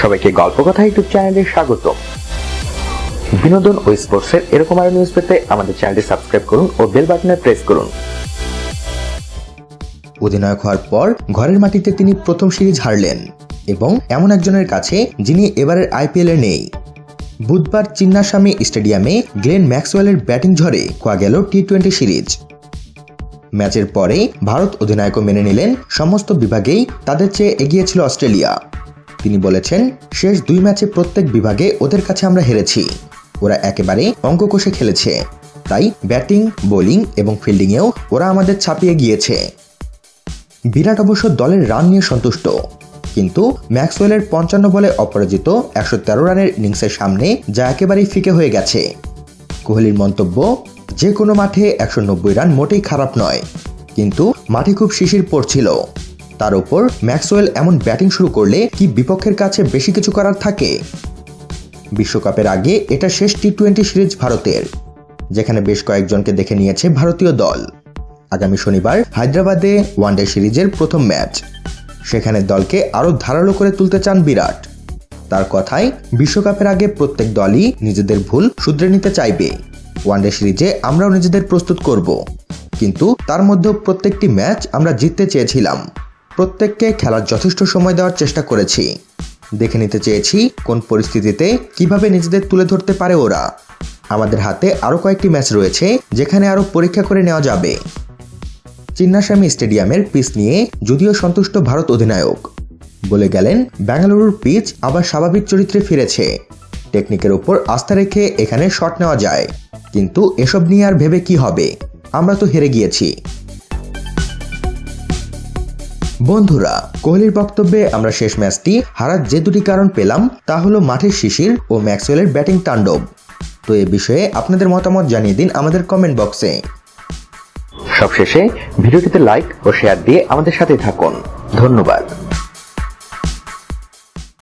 সবাইকে গল্প কথা ইউটিউব চ্যানেলে স্বাগত। বিনোদন ও স্পোর্টসের এরকম আরো নিউজ পেতে আমাদের চ্যানেলটি সাবস্ক্রাইব করুন ও বেল বাটনে প্রেস করুন। অধিনায়ক হওয়ার পর ঘরের মাটিতে তিনি প্রথম সিরিজ হারলেন এবং এমন একজনের কাছে যিনি এবারের আইপিএল এ নেই। বুধবার চিন্নাস্বামী স্টেডিয়ামে গ্লেন ম্যাক্সওয়েলের ব্যাটিং ঝড়ে খোয়া গেল টি-20 সিরিজ। ম্যাচের পরে ভারত অধিনায়কও মেনে নিলেন সমস্ত বিভাগেই তাদের চেয়ে এগিয়ে ছিল অস্ট্রেলিয়া। তিনি বলেছেন, শেষ 2 ম্যাচে প্রত্যেক বিভাগে ওদের কাছে আমরা হেরেছি। ওরা একেবারে অঙ্ক কষে খেলেছে, তাই ব্যাটিং, বোলিং এবং ফিল্ডিংয়েও ওরা আমাদের ছাপিয়ে গিয়েছে। বিরাট অবশ্য দলের রান নিয়ে সন্তুষ্ট, কিন্তু ম্যাক্সওয়েলের 55 বলে অপরাজিত 113 রানের ইনিংসের সামনে যা একেবারেই ফিকে হয়ে গেছে। কোহলির মন্তব্য, যে কোনো মাঠে 190 রান মোটেই খারাপ নয়, কিন্তু মাঠে খুব শিশির পড়ছিল। তার উপর ম্যাক্সওয়েল এমন ব্যাটিং শুরু করলে কি বিপক্ষের কাছে বেশি কিছু করার থাকে? বিশ্বকাপের আগে এটা শেষ টি-20 সিরিজ ভারতের, যেখানে বেশ কয়েকজনকে দেখে নিয়েছে ভারতীয় দল। আগামী শনিবার হায়দ্রাবাদে ওয়ানডে সিরিজের প্রথম ম্যাচ, সেখানে দলকে আরও ধারালো করে তুলতে চান বিরাট। তার কথায়, বিশ্বকাপের আগে প্রত্যেক দলই নিজেদের ভুল শুধরে নিতে চাইবে। ওয়ানডে সিরিজে আমরাও নিজেদের প্রস্তুত করব, কিন্তু তার মধ্যেও প্রত্যেকটি ম্যাচ আমরা জিততে চেয়েছিলাম। প্রত্যেককে খেলার যথেষ্ট সময় দেওয়ার চেষ্টা করেছি। দেখে নিতে চেয়েছি কোন পরিস্থিতিতে কিভাবে নিজেদের তুলে ধরতে পারে ওরা। আমাদের হাতে আরও কয়েকটি ম্যাচ রয়েছে যেখানে আরও পরীক্ষা করে নেওয়া যাবে। চিন্নাস্বামী স্টেডিয়ামের পিচ নিয়ে যদিও সন্তুষ্ট ভারত অধিনায়ক, বলে গেলেন, বেঙ্গালুরুর পিচ আবার স্বাভাবিক চরিত্রে ফিরেছে। টেকনিকের উপর আস্থা রেখে এখানে শট নেওয়া যায়, কিন্তু এসব নিয়ে আর ভেবে কি হবে, আমরা তো হেরে গিয়েছি। বন্ধুরা, কোহলির বক্তব্যে আমরা শেষ ম্যাচটি হারার যে 2টি কারণ পেলাম তা হলো মাঠের শিশির ও ম্যাক্সওয়েলের ব্যাটিং তাণ্ডব। তো এ বিষয়ে আপনাদের মতামত জানিয়ে দিন আমাদের কমেন্ট বক্সে। সবশেষে ভিডিওটিতে লাইক ও শেয়ার দিয়ে আমাদের সাথে থাকুন। ধন্যবাদ।